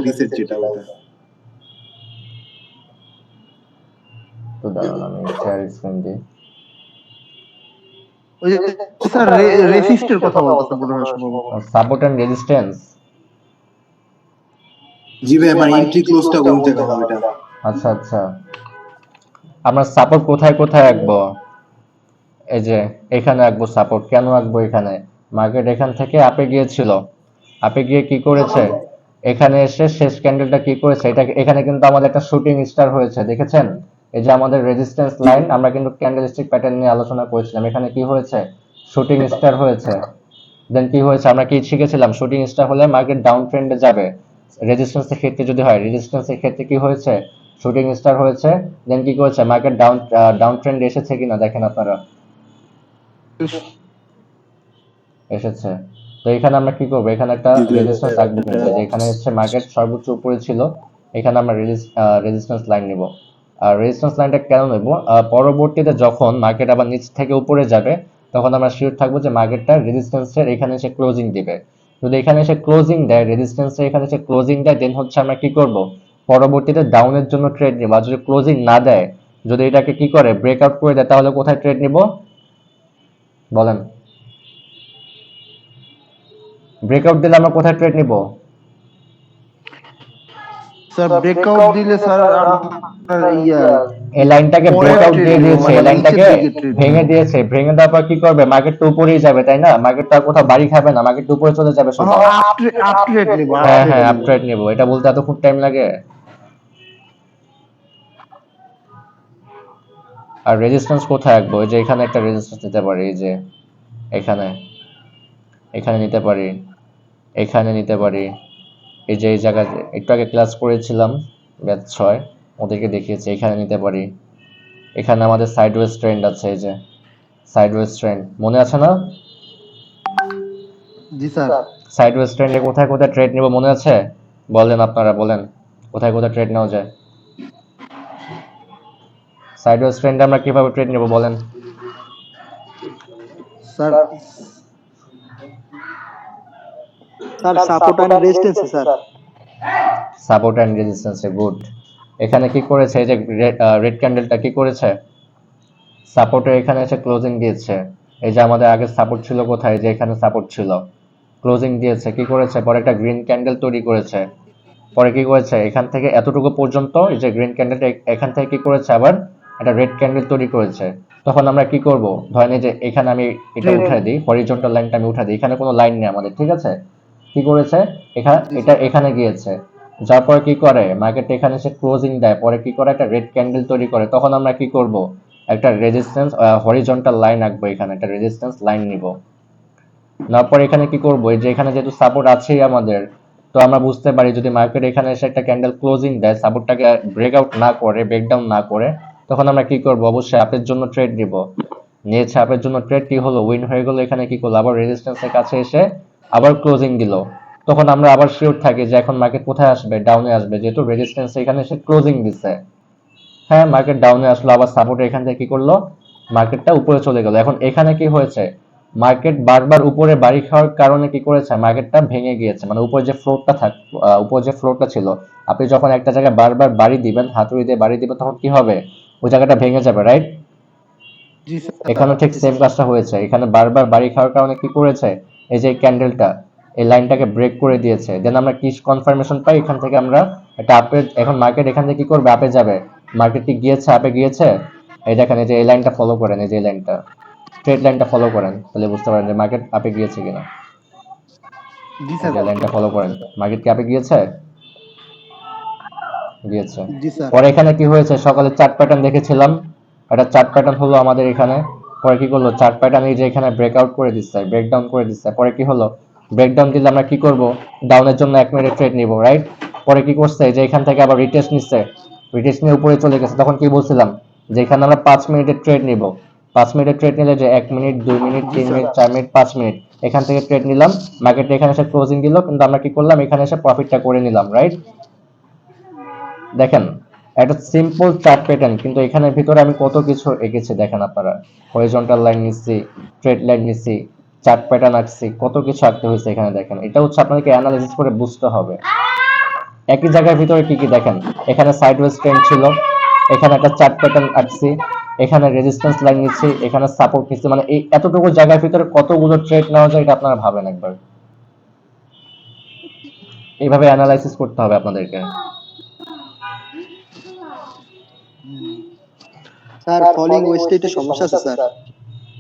Reset যেটা ওটা তো দাঁড়ান আমি শেয়ার স্ক্রিন দিই। ওই যে স্যার রেসিস্টের কথা বলতেছে মনে হয় সম্ভবত। Support and resistance. জি ভাই আমার এন্ট্রি ক্লোজটা কোন জায়গা হবে এটা? আচ্ছা আচ্ছা, আমরা সাপোর্ট কোথায় কোথায় রাখবো? এই যে এখানে রাখবো সাপোর্ট। কেন রাখবো এখানে? মার্কেট এখান থেকে আপে গিয়েছিল, আপে গিয়ে কি করেছে, এখানে এসে শেষ ক্যান্ডেলটা কি করেছে, এটা এখানে কিন্তু আমাদের একটা শুটিং স্টার হয়েছে, দেখেছেন? এই যে আমাদের রেজিস্ট্যান্স লাইন, আমরা কিন্তু ক্যান্ডেলস্টিক প্যাটার্ন নিয়ে আলোচনা করেছিলাম, এখানে কি হয়েছে, শুটিং স্টার হয়েছে। দেন কি হয়েছে, আমরা কি শিখেছিলাম, শুটিং স্টার হলে মার্কেট ডাউন ট্রেন্ডে যাবে। রেজিস্ট্যান্সের ক্ষেত্রে যদি হয়, রেজিস্ট্যান্সের ক্ষেত্রে কি হয়েছে, শুটিং স্টার হয়েছে। দেন কি করেছে, মার্কেট ডাউন ট্রেন্ড এসেছে কিনা দেখেন আপনারা, এসেছে। তো এখানে আমরা কি করবো, এখানে একটা রেজিস্ট্যান্স রাখবো, কিন্তু যে এখানে হচ্ছে মার্কেট সর্বোচ্চ উপরে ছিল, এখানে আমরা রেজিস্ট্যান্স লাইন নিব। আর রেজিস্ট্যান্স লাইনটা কেন নেব, পরবর্তীতে যখন মার্কেট আবার নিচ থেকে উপরে যাবে তখন আমরা শিওর থাকবো যে মার্কেটটা রেজিস্ট্যান্সের এখানে এসে ক্লোজিং দিবে। যদি এখানে এসে ক্লোজিং দেয়, রেজিস্ট্যান্সের এখানে এসে ক্লোজিং দেয়, দেন হচ্ছে আমরা কি করব, পরবর্তীতে ডাউনের জন্য ট্রেড নিব। আর যদি ক্লোজিং না দেয়, যদি এটাকে কি করে ব্রেকআউট করে দেয়, তাহলে কোথায় ট্রেড নিব বলেন? ব্রেকআউট দিলে আমরা কোথায় ট্রেড নিব? স্যার ব্রেকআউট দিলে স্যার আপনার এই লাইনটাকে ব্রেকআউট দিয়ে দিয়েছে, এই লাইনটাকে ভেঙে দিয়েছে, ভেঙে দেওয়ার পর কি করবে, মার্কেট তো উপরেই যাবে, তাই না? মার্কেট তো আর কোথাও বাড়ি খাবে না, মার্কেট তো উপরে চলে যাবে সোজা। আপ ট্রেড নেব। হ্যাঁ হ্যাঁ, আপ ট্রেড নেব। এটা বলতে এত খুব টাইম লাগে? আর রেজিস্ট্যান্স কোথায় রাখবো? এই যে এখানে একটা রেজিস্ট্যান্স নিতে পারি, এই যে এখানে, এখানে নিতে পারি, এখানে নিতে পারি, এই যে এই জায়গায় একটু আগে ক্লাস করেছিলাম ব্যাচ 6, ওদেরকে দেখিয়েছি, এখানে নিতে পারি। এখানে আমাদের সাইডওয়েজ ট্রেন্ড আছে, এই যে সাইডওয়েজ ট্রেন্ড মনে আছে না? জি স্যার। সাইডওয়েজ ট্রেন্ডে কোথায় কোথায় ট্রেড নিব মনে আছে? বলেন, আপনারা বলেন কোথায় কোথায় ট্রেড নেওয়া যায়। সাইডওয়েজ ট্রেন্ডে আমরা কিভাবে ট্রেড নেব বলেন? Sir sir support and resistance sir. Support and রেজিস্ট্যান্সে, গুড। এখানে কি করেছে, এই যে রেড ক্যান্ডেলটা কি করেছে, সাপোর্টের এখানে এসে ক্লোজিং দিয়েছে। এই যে আমাদের আগে সাপোর্ট ছিল কোথায়, যে এখানে সাপোর্ট ছিল, ক্লোজিং দিয়েছে, কি করেছে, পরে একটা গ্রিন ক্যান্ডেল তৈরি করেছে। পরে কি করেছে, এখান থেকে এতটুকু পর্যন্ত, এই যে গ্রিন ক্যান্ডেলটা এখান থেকে কি করেছে, আবার একটা রেড ক্যান্ডেল তৈরি করেছে। তখন আমরা কি করব, ধরেন এই যে এখানে আমি এটা উঠাই দিই, হরিজন্টাল লাইনটা আমি উঠাই দিই, এখানে কোনো লাইন নেই আমাদের, ঠিক আছে? কি করেছে, এটা এখানে গিয়েছে, যার পরে কি করে মার্কেট এখানে এসে ক্লোজিং দেয়, পরে কি করে একটা রেড ক্যান্ডেল তৈরি করে। তখন আমরা কি করব, একটা রেজিস্ট্যান্স হরিজন্টাল লাইন আঁকবো, এখানে একটা রেজিস্ট্যান্স লাইন নিব। নেওয়ার পর এখানে কি করব, এই যে এখানে যেহেতু সাপোর্ট আছেই আমাদের, তো আমরা বুঝতে পারি যদি মার্কেট এখানে এসে একটা ক্যান্ডেল ক্লোজিং দেয়, সাপোর্টটাকে ব্রেকআউট না করে, ব্রেকডাউন না করে, তখন আমরা কি করব, অবশ্যই আপের জন্য ট্রেড নিব। নিয়েছে আপের জন্য ট্রেড, কি হলো, উইন হয়ে গেল। এখানে কি করলো, আবার রেজিস্ট্যান্সের কাছে এসে আবার ক্লোজিং দিল। তখন আমরা আবার শিওর থাকি যে এখন মার্কেট কোথায় আসবে, ডাউনে আসবে, যেহেতু রেজিস্ট্যান্স এখানে এসে ক্লোজিং দিছে। হ্যাঁ, মার্কেট ডাউনে আসলো, আবার সাপোর্ট এখান থেকে কি করলো, মার্কেটটা উপরে চলে গেল। এখন এখানে কি হয়েছে, মার্কেট বারবার উপরে বাড়ি খাওয়ার কারণে কি করেছে, মার্কেটটা ভেঙে গিয়েছে। মানে উপরে যে ফ্লোরটা উপরে যে ফ্লোরটা ছিল, আপনি যখন একটা জায়গায় বারবার বাড়ি দিবেন, হাতুড়ি দিয়ে বাড়ি দিবেন, তখন কি হবে, ওই জায়গাটা ভেঙে যাবে, রাইট? জি স্যার। এখানে ঠিক সেম কাজটা হয়েছে, এখানে বারবার বাড়ি খাওয়ার কারণে কি করেছে, এই যে ক্যান্ডেলটা এই লাইনটাকে ব্রেক করে দিয়েছে। দেন আমরা কি কনফার্মেশন পাই, এখান থেকে আমরা একটা আপে, এখন মার্কেট এখান থেকে কি করবে, আপে যাবে। মার্কেট কি গিয়েছে, আপে গিয়েছে। এই দেখেন, এই যে এই লাইনটা ফলো করেন, এই যে এই লাইনটা, স্ট্রেট লাইনটা ফলো করেন, তাহলে বুঝতে পারেন যে মার্কেট আপে গিয়েছে কিনা। জি এই স্যার। যে লাইনটা ফলো করেন, মার্কেট কি আপে গিয়েছে, গিয়েছে। জি স্যার। পরে এখানে কি হয়েছে, সকালে চার্ট প্যাটার্ন দেখেছিলাম, একটা চার্ট প্যাটার্ন হলো আমাদের এখানে। পরে কি করলো, চার্ট প্যাটার্ন এই যে এখানে ব্রেকআউট করে দিচ্ছে, ব্রেকডাউন করে দিচ্ছে। পরে কি হলো, ব্রেকডাউন দিলে আমরা কি করব, ডাউনের জন্য 1 মিনিট ট্রেড নিব, রাইট? পরে কি করছে, যে এখান থেকে আবার রিটেস্ট নিচ্ছে, রিটেস্ট নিয়ে উপরে চলে গেছে। তখন কি বলছিলাম, যে এখানে আমরা 5 মিনিটের ট্রেড নিব। 5 মিনিটের ট্রেড নিলে যে 1 minute, 2 minute, 3 minute, 4 minute, 5 minute, এখান থেকে ট্রেড নিলাম। মার্কেট এখানে এসে ক্লোজিং দিল, কিন্তু আমরা কি করলাম, এখানে এসে প্রফিটটা করে নিলাম, রাইট? দেখেন, একটা সিম্পল চার্ট প্যাটার্ন, কিন্তু এখানের ভিতরে আমি কত কিছু এঁকেছি দেখেন আপনারা। হরিজন্টাল লাইন নিচ্ছি, স্ট্রেট লাইন নিচ্ছি, চার্ট প্যাটার্ন আঁকছি, কত কিছু আঁকতে হয়েছে এখানে দেখেন। এটা হচ্ছে আপনাদেরকে অ্যানালাইসিস করে বুঝতে হবে। একই জায়গার ভিতরে কি কি দেখেন, এখানে সাইডওয়েজ ট্রেন্ড ছিল, এখানে একটা চার্ট প্যাটার্ন আঁকছি, এখানে রেজিস্ট্যান্স লাইন নিচ্ছি, এখানে সাপোর্ট নিচ্ছি, মানে এই এতটুকু জায়গার ভিতরে কতগুলো ট্রেড নেওয়া যায় এটা আপনারা ভাবেন একবার। এইভাবে অ্যানালাইসিস করতে হবে আপনাদেরকে। স্যার ফলিং ওয়েস্টে একটু সমস্যা আছে স্যার।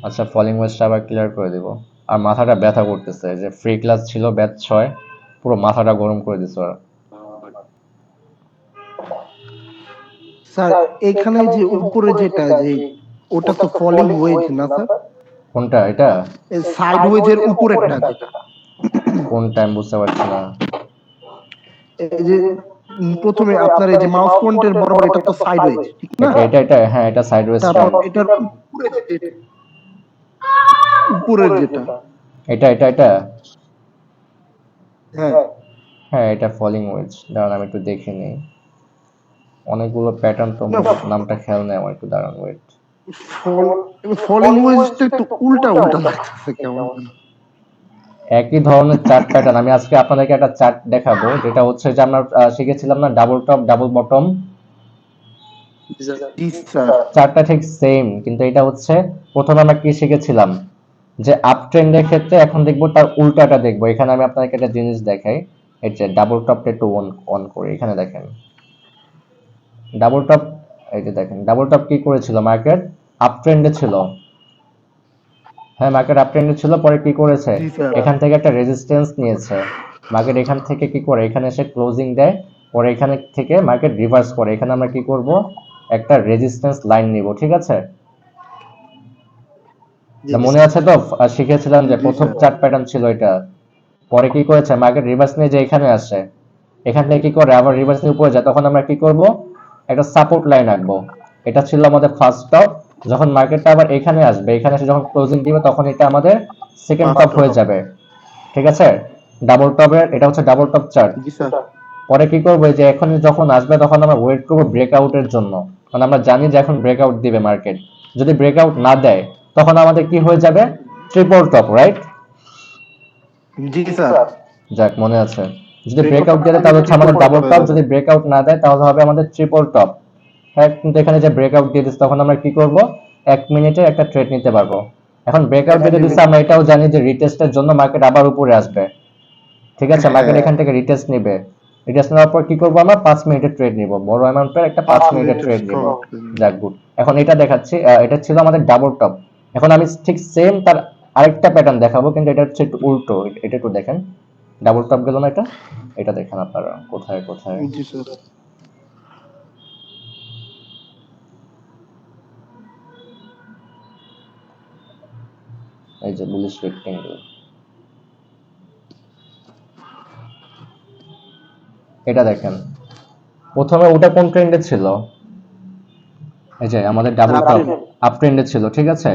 আচ্ছা, ফলিং ওয়েস্টটা আবার ক্লিয়ার করে দিব। আর মাথাটা ব্যথা করতেছে, যে ফ্রি ক্লাস ছিল ব্যাচ 6, পুরো মাথাটা গরম করে দিছে ওরা। স্যার এখানে যে উপরে যেটা যে ওটা তো ফলিং ওয়েজ না স্যার? কোনটা এটা? সাইড ওয়েজের উপরে একটা যেটা, কোন টাইম বুঝতে পারছি না। এই যে প্রথমে আপনার এই যে মাউস পয়েন্টের বরাবর এটা তো সাইড ওয়েজ, ঠিক না? এটা হ্যাঁ, এটা সাইডওয়েজ তারপর ট্রেন্ড। এটার উপরের যেটা, এটা হ্যাঁ হ্যাঁ, এটা ফলিং ওয়েজ। দাঁড়ান আমি একটু দেখে নিই, অনেকগুলো প্যাটার্ন তো নামটা খেয়াল নেই আমার, একটু দাঁড়ান ওয়েট। ফলিং ওয়েজটা একটু উল্টা উল্টা লাগতেছে কেমন। একই ধরনের চার্ট প্যাটার্ন আমি আজকে আপনাদেরকে একটা চার্ট দেখাবো, যেটা হচ্ছে যে আমরা শিখেছিলাম না, ডাবল টপ ডাবল বটম। জি স্যার, চার্টটা ঠিক সেম, কিন্তু এটা হচ্ছে প্রথমে আমরা কি শিখেছিলাম, যে আপ ট্রেন্ডের ক্ষেত্রে এখন দেখবো তার উল্টাটা দেখবো। এখানে আমি আপনাদেরকে একটা জিনিস দেখাই, এই যে ডাবল টপটা একটু অন করে এখানে দেখেন ডাবল টপ। এই যে দেখেন ডাবল টপ কি করেছিল, মার্কেট আপ ট্রেন্ডে ছিল। হ্যাঁ, মার্কেট আপ ট্রেন্ডে ছিল, পরে কি করেছে, জি স্যার। এখান থেকে একটা রেজিস্ট্যান্স নিয়েছে মার্কেট, এখান থেকে কি করে এখানে এসে ক্লোজিং দেয়, পরে এখানে থেকে মার্কেট রিভার্স করে, এখানে আমরা কি করব, একটা রেজিস্ট্যান্স লাইন নিব, ঠিক আছে? মনে আছে তো শিখেছিলাম যে প্রথম চার্ট প্যাটার্ন ছিল এটা, পরে কি করেছে মার্কেট রিভার্স নিয়ে যে এখানে আসে, এখান থেকে কি করে আবার রিভার্স নিয়ে উপরে যায়, তখন আমরা কি করব, একটা সাপোর্ট লাইন আঁকবো। এটা ছিল আমাদের ফার্স্ট টপ। যখন মার্কেটটা আবার এখানে আসবে, এখানে এসে যখন ক্লোজিং দিবে, তখন এটা আমাদের সেকেন্ড টপ হয়ে যাবে, ঠিক আছে? ডাবল টপের এটা হচ্ছে ডাবল টপ চার্ট। জি স্যার। পরে কি করবো, যে এখন যখন আসবে তখন আমরা ওয়েট করবো ব্রেকআউটের জন্য, মানে আমরা জানি যে এখন ব্রেকআউট দিবে মার্কেট। যদি ব্রেকআউট না দেয় তখন আমাদের কি হয়ে যাবে, ট্রিপল টপ, রাইট? জি স্যার। যাক, মনে আছে। যদি ব্রেকআউট দেয় তাহলে হচ্ছে আমাদের ডাবল টপ, যদি ব্রেকআউট না দেয় তাহলে হবে আমাদের ট্রিপল টপ। হ্যাঁ, কিন্তু এখানে যে ব্রেকআউট দিয়ে দিচ্ছে, তখন আমরা কি করব, 1 মিনিটে একটা ট্রেড নিতে পারবো। এখন ব্রেকআউট দিয়ে দিচ্ছে, আমরা এটাও জানি যে রিটেস্টের জন্য মার্কেট আবার উপরে আসবে, ঠিক আছে? মার্কেট এখান থেকে রিটেস্ট নেবে, রিটেস্ট নেওয়ার পর কি করবো, আমরা 5 মিনিটের ট্রেড নিব, বড় অ্যামাউন্টের একটা 5 মিনিটের ট্রেড নিব। যাক, গুড। এখন এটা দেখাচ্ছি, এটা ছিল আমাদের ডাবল টপ। এখন আমি ঠিক সেম তার আরেকটা প্যাটার্ন দেখাবো, কিন্তু এটা হচ্ছে একটু উল্টো। এটা একটু দেখেন, ডাবল টপ গেল না এটা, এটা দেখেন আপনারা কোথায় কোথায়। জি স্যার। এই যে বুলিশ রেক্টেঙ্গেল, এটা দেখেন। প্রথমে ওটা কোন ট্রেন্ডে ছিল, এই যে আমাদের ডাবল টপ আপ ট্রেন্ডে ছিল, ঠিক আছে?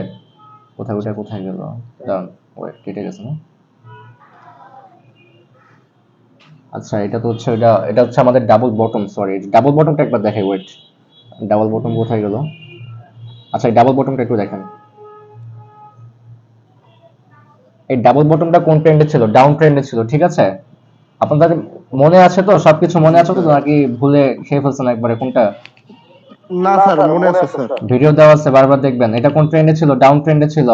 কোথায় ওটা কোথায় গেল, দাঁড়ান, ওয়েট, কেটে গেছে না? আচ্ছা, এটা তো হচ্ছে এটা হচ্ছে আমাদের ডাবল বটম, সরি ডাবল বটমটা একবার দেখাই, ওয়েট, ডাবল বটম কোথায় গেল? আচ্ছা, এই ডাবল বটমটা একটু দেখেন। এই ডাবল বটমটা কোন ট্রেন্ডে ছিল, ডাউন ট্রেন্ডে ছিল, ঠিক আছে? আপনাদের মনে আছে তো, সবকিছু মনে আছে তো, নাকি ভুলে খেয়ে ফেলছেন একবারে কোনটা? না স্যার, মনে আছে স্যার। ভিডিও দেওয়া আছে, বারবার দেখবেন। এটা কোন ট্রেন্ডে ছিল, ডাউন ট্রেন্ডে ছিল,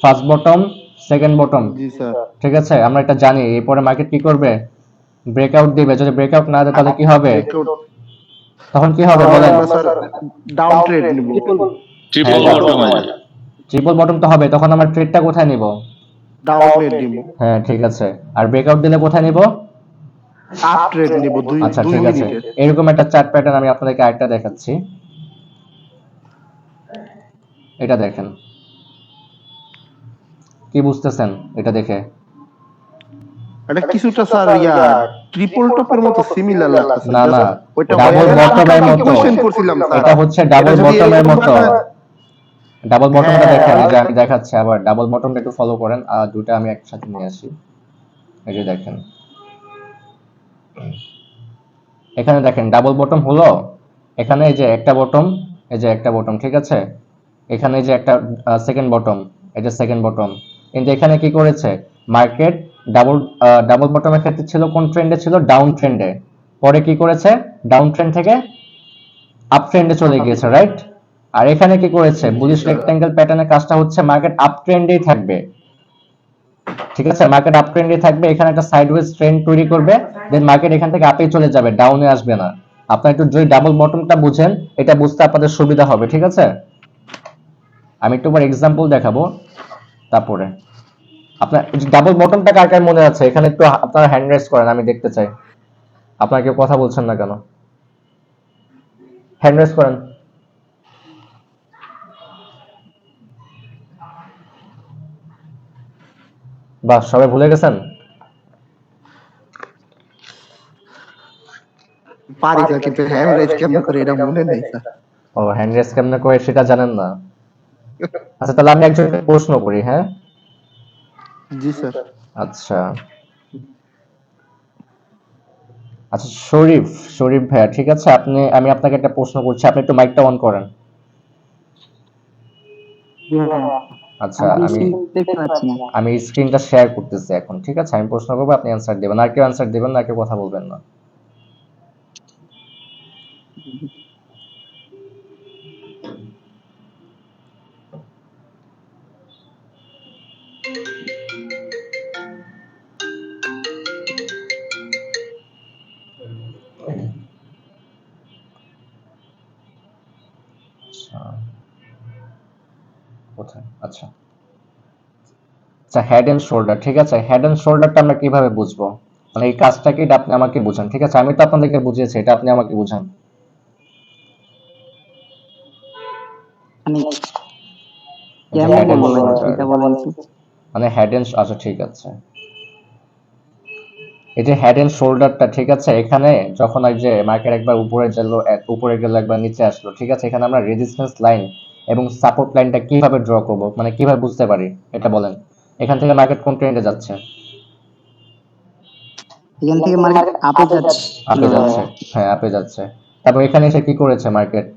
ফার্স্ট বটম সেকেন্ড বটম, জি স্যার। ঠিক আছে? আমরা এটা জানি। এরপরে মার্কেট কি করবে, ব্রেকআউট দিবে। যদি ব্রেকআউট না দেয় তাহলে কি হবে, তখন কি হবে বলেন? স্যার ডাউন ট্রেড নিব। ট্রিপল বটম হবে। ট্রিপল বটম তো হবে, তখন আমরা ট্রেডটা কোথায় নিব? ডাউন ট্রেড নিব। হ্যাঁ, ঠিক আছে। আর ব্রেকআউট দিলে কোথায় নিব? আপ ট্রেড নিব 2 আচ্ছা, 2 ঠিক আছে। মিনিটের। এরকম একটা চার্ট প্যাটার্ন আমি আপনাদেরকে আরেকটা দেখাচ্ছি, এটা দেখেন। কি বুঝতেছেন এটা দেখে? এটা কিছুটা স্যার ট্রিপল টপের মতো সিমিলার লাগতেছে। না না, ওইটা ডাবল বটমের মতো। কোশ্চেন করছিলাম স্যার। এটা হচ্ছে ডাবল এটা যদি বটমের এরকম মতো। ভাবে- ডাবল বটমটা হ্যাঁ, দেখেন, এই যে আমি দেখাচ্ছি আবার, ডাবল বটমটা একটু ফলো করেন, আর দুটো আমি একসাথে নিয়ে আসি। এই যে দেখেন, এখানে দেখেন ডাবল বটম হলো, এখানে এই যে একটা বটম, এই যে একটা বটম, ঠিক আছে? এখানে এই যে একটা সেকেন্ড বটম, এই যে সেকেন্ড বটম। কিন্তু এখানে কি করেছে মার্কেট, ডাবল ডাবল বটমের ক্ষেত্রে ছিল কোন ট্রেন্ডে ছিল, ডাউন ট্রেন্ডে। পরে কি করেছে, ডাউন ট্রেন্ড থেকে আপ ট্রেন্ডে চলে গিয়েছে, রাইট? আর এখানে কি করেছে, বুলিশ রেক্ট্যাঙ্গেল প্যাটার্নের কাজটা হচ্ছে মার্কেট আপ ট্রেন্ডেই থাকবে, ঠিক আছে? মার্কেট আপ ট্রেন্ডে থাকবে, এখানে একটা সাইডওয়েজ ট্রেন্ড তৈরি করবে, দেন মার্কেট এখান থেকে আপে চলে যাবে, ডাউনে আসবে না। আপনারা একটু যদি ডাবল বটমটা বুঝেন, এটা বুঝতে আপনাদের সুবিধা হবে, ঠিক আছে? আমি একটু এক্সাম্পল দেখাবো তারপরে। আপনার ডাবল বটমটা কার কার মনে আছে? এখানে একটু আপনারা হ্যান্ড রেজ করেন, আমি দেখতে চাই। আপনারা কেউ কথা বলছেন না কেন? হ্যান্ড রেজ করেন। বাহ, সবাই ভুলে গেছেন? পারি স্যার, কিন্তু হ্যান্ড রাইজ কেমন করে এটা মনে নেই স্যার। ও, হ্যান্ড রেজ কেমনে করে সেটা জানেন না? আচ্ছা, তাহলে আমি একজনকে প্রশ্ন করি, হ্যাঁ? জি স্যার। আচ্ছা আচ্ছা, শরীফ, শরীফ ভাইয়া, ঠিক আছে? আমি আপনাকে একটা প্রশ্ন করছি, আপনি একটু মাইকটা অন করেন। আচ্ছা, আমি স্ক্রিনটা শেয়ার করতেছি এখন, ঠিক আছে? আমি প্রশ্ন করবো, আপনি অ্যান্সার দেবেন, আর কেউ অ্যান্সার দেবেন না, আর কেউ কথা বলবেন না। আচ্ছা, কোথায়? আচ্ছা আচ্ছা, হেড এন্ড শোল্ডার, ঠিক আছে? হেড এন্ড শোল্ডারটা আমরা কিভাবে বুঝবো? মানে এই কাজটাকে এটা আপনি আমাকে বুঝান, ঠিক আছে? আমি তো আপনাদেরকে বুঝিয়েছি, এটা আপনি আমাকে বুঝান। মানে যে কেমন head and বলবো ভাই, shoulder, এটা বলেন তো। মানে হেড এন্ড, আচ্ছা ঠিক আছে, এই যে হেড এন্ড শোল্ডারটা, ঠিক আছে? এখানে যখন এই যে মার্কেট একবার উপরে গেল একবার নিচে আসলো, ঠিক আছে? এখানে আমরা রেজিস্ট্যান্স লাইন এবং সাপোর্ট লাইনটা কিভাবে ড্র করব, মানে কিভাবে বুঝতে পারি এটা বলেন। এখান থেকে মার্কেট কোন ট্রেন্ডে যাচ্ছে? এখান থেকে মার্কেট আপে যাচ্ছে। আপে যাচ্ছে, হ্যাঁ আপে যাচ্ছে। তারপর এখানে এসে কি করেছে মার্কেট?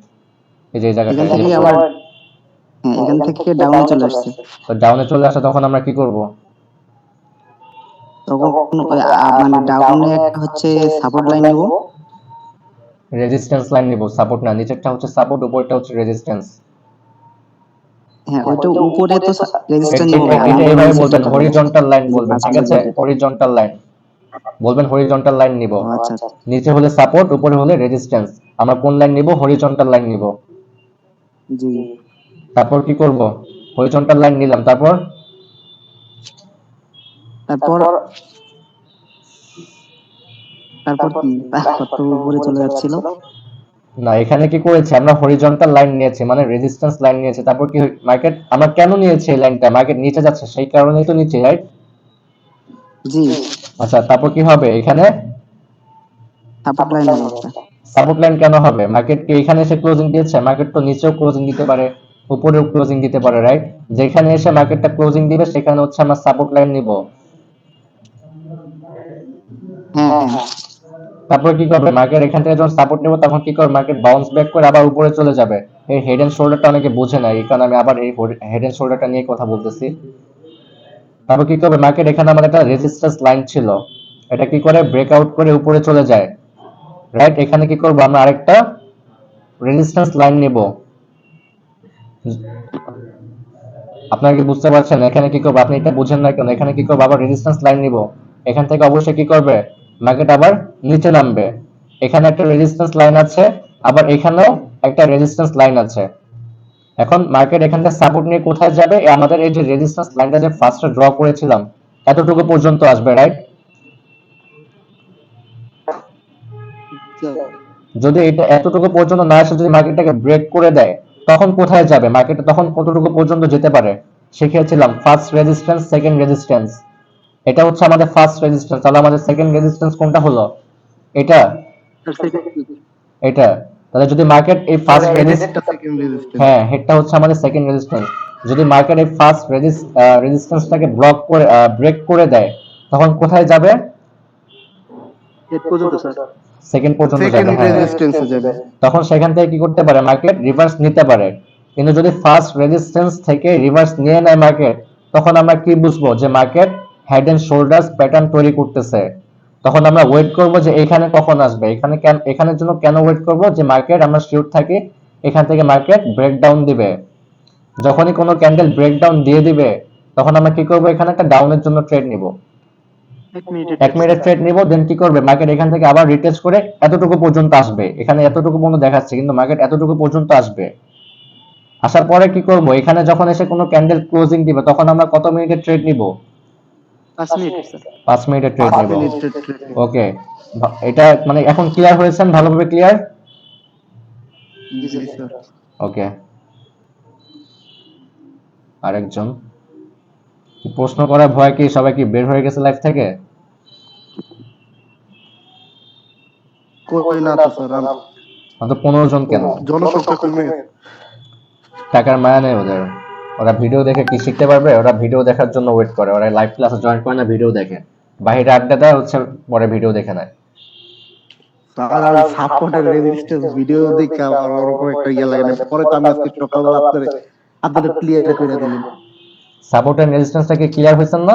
এই যে এই এখান জায়গাটায় থেকে আবার হ্যাঁ, এখান থেকে ডাউনে চলে আসছে। তো ডাউনে চলে আসা, তখন আমরা কি করব? তখন মানে ডাউনে একটা হচ্ছে সাপোর্ট লাইন নিব। রেজিস্ট্যান্স লাইন নিব, সাপোর্ট না। নিচেরটা হচ্ছে সাপোর্ট, উপরটা হচ্ছে রেজিস্ট্যান্স। হ্যাঁ, ওইটা উপরে তো রেজিস্ট্যান্স নিব ভাই, এটা আমি বলবো এভাবে নিচেরটা বলবেন, বলবো। হরিজন্টাল লাইন এই যে বলবেন, ফার্স্ট ঠিক আছে? যেটা। হরিজন্টাল লাইন বলবেন, হরিজন্টাল লাইন নিব। ও আচ্ছা আচ্ছা। নিচে হলে সাপোর্ট, উপরে হলে রেজিস্ট্যান্স। আমরা কোন লাইন নিব? হরিজন্টাল লাইন নিব। জি। তারপর কি করব? হরিজন্টাল লাইন নিলাম, তারপর তারপর তারপর কি, তারপর তো উপরে চলে যাচ্ছিল। না, এখানে কি করেছে, আমরা হরিজন্টাল লাইন নিয়েছি, মানে রেজিস্ট্যান্স লাইন নিয়েছি। তারপর কি মার্কেট, আমরা কেন নিয়েছি এই লাইনটা? মার্কেট নিচে যাচ্ছে, সেই কারণেই তো নিচে, রাইট? জি, আচ্ছা, তারপর কি হবে? এখানে সাপোর্ট লাইন হবে একটা। সাপোর্ট লাইন কেন হবে? মার্কেট কি এখানে এসে ক্লোজিং দিয়েছে? মার্কেট তো নিচেও ক্লোজিং দিতে পারে, উপরেও ক্লোজিং দিতে পারে, রাইট? যেখানে এসে মার্কেটটা ক্লোজিং দিবে সেখানে হচ্ছে আমরা সাপোর্ট লাইন নিব। হ্যাঁ হ্যাঁ। তারপর কি করবে মার্কেট? এখান থেকে যখন সাপোর্ট নেব তখন কি করবে? মার্কেট বাউন্স ব্যাক করে আবার উপরে চলে যাবে। এই হেড এন্ড শোল্ডারটা অনেকে বোঝে না, এই কারণে আমি আবার এই হেড এন্ড শোল্ডারটা নিয়ে কথা বলতেছি। তারপর কি করবে মার্কেট? এখানে আমাদের একটা রেজিস্ট্যান্স লাইন ছিল, এটা কি করে ব্রেকআউট করে উপরে চলে যায়, রাইট? এখানে কি করব? আমরা আরেকটা রেজিস্ট্যান্স লাইন নেব। আপনারা কি বুঝতে পারছেন এখানে কি করবো? আপনি এটা বুঝেন না কেন? এখানে কি করবো? আবার রেজিস্ট্যান্স লাইন নিব। এখান থেকে অবশ্যই কি করবে? মার্কেট আবার নিচে নামবে। এখানে একটা রেজিস্ট্যান্স লাইন আছে, আবার এখানেও একটা রেজিস্ট্যান্স লাইন আছে। এখন মার্কেট এখান থেকে সাপোর্ট নিয়ে কোথায় যাবে? আমাদের এই যে রেজিস্ট্যান্স লাইনটা যে ফার্স্টে ড্র করেছিলাম এতটুকু পর্যন্ত আসবে, রাইট? যদি এটা এতটুকু পর্যন্ত না এসে যদি মার্কেটটাকে ব্রেক করে দেয়, তখন কোথায় যাবে মার্কেট? তখন কতটুকু পর্যন্ত যেতে পারে শিখিয়েছিলাম, ফার্স্ট রেজিস্ট্যান্স, সেকেন্ড রেজিস্ট্যান্স। এটা হচ্ছে আমাদের ফার্স্ট রেজিস্ট্যান্স, তাহলে আমাদের সেকেন্ড রেজিস্ট্যান্স কোনটা হলো? এটা, এটা। তাহলে যদি মার্কেট এই ফার্স্ট এটা সেকেন্ড রেজিস্ট্যান্স। হ্যাঁ, হেডটা হচ্ছে আমাদের সেকেন্ড রেজিস্ট্যান্স। যদি মার্কেট এই ফার্স্ট রেজিস্ট্যান্সটাকে ব্রেক করে দেয়, তখন কোথায় যাবে? এর পর্যন্ত স্যার। সেকেন্ড পর্যন্ত যাবে, সেকেন্ড হ্যাঁ। রেজিস্ট্যান্সে যাবে। তখন সেখান থেকে কি করতে পারে? মার্কেট রিভার্স নিতে পারে। কিন্তু যদি ফার্স্ট রেজিস্ট্যান্স থেকে রিভার্স নিয়ে নেয় মার্কেট, তখন আমরা কি বুঝবো? যে market head and shoulders pattern তৈরি করতেছে। তখন আমরা ওয়েট করব যে এখানে কখন আসবে, এখানে এখানের জন্য কেন ওয়েট করব, যে মার্কেট আমরা শিওর থাকি এখান থেকে মার্কেট ব্রেকডাউন দিবে। যখনই কোনো ক্যান্ডেল ব্রেকডাউন দিয়ে দিবে তখন আমরা কি করব, এখানে একটা ডাউনের জন্য ট্রেড নিব, 1 মিনিটের ট্রেড নিব। দেন কি করবে, মার্কেট এখান থেকে আবার রিটেস্ট করে এতটুকু পর্যন্ত আসবে, এখানে এতটুকু পর্যন্ত দেখাচ্ছে কিন্তু মার্কেট এতটুকু পর্যন্ত আসবে। আসার পরে কি করব, এখানে যখন এসে কোনো ক্যান্ডেল ক্লোজিং দিবে তখন আমরা কত মিনিটের ট্রেড নিব, 5 মিনিট স্যার। 5 মিনিটের ট্রেড 5 নিব। মিনিটের ট্রেড। ওকে, এটা মানে এখন ক্লিয়ার হয়েছেন, ভালোভাবে ক্লিয়ার? জি স্যার। ওকে, আরেকজন কি প্রশ্ন করার ভয় কি সবাই কি বের হয়ে গেছে লাইফ থেকে? কই না তো স্যার, মাত্র 15 জন কেন? জনসংখ্যা কমে গেছে। টাকার মায়া নেই ওদের, ওরা ভিডিও দেখে কি শিখতে পারবে, ওরা ভিডিও দেখার জন্য ওয়েট করে, ওরা লাইভ ক্লাসে জয়েন করে না, ভিডিও দেখে, বাইরে আড্ডা দেয় হচ্ছে, পরে ভিডিও দেখে নেয়। স্যার আর সাপোর্টের রেজিস্ট্যান্স ভিডিও দেখে আমার ওরকম একটা ইয়ে লাগে না, পরে তো আমি আজকে সকালবেলা আপনাদের ক্লিয়ার করে দিলেন। সাপোর্ট এন্ড রেজিস্ট্যান্সটা কি ক্লিয়ার হয়েছেন না?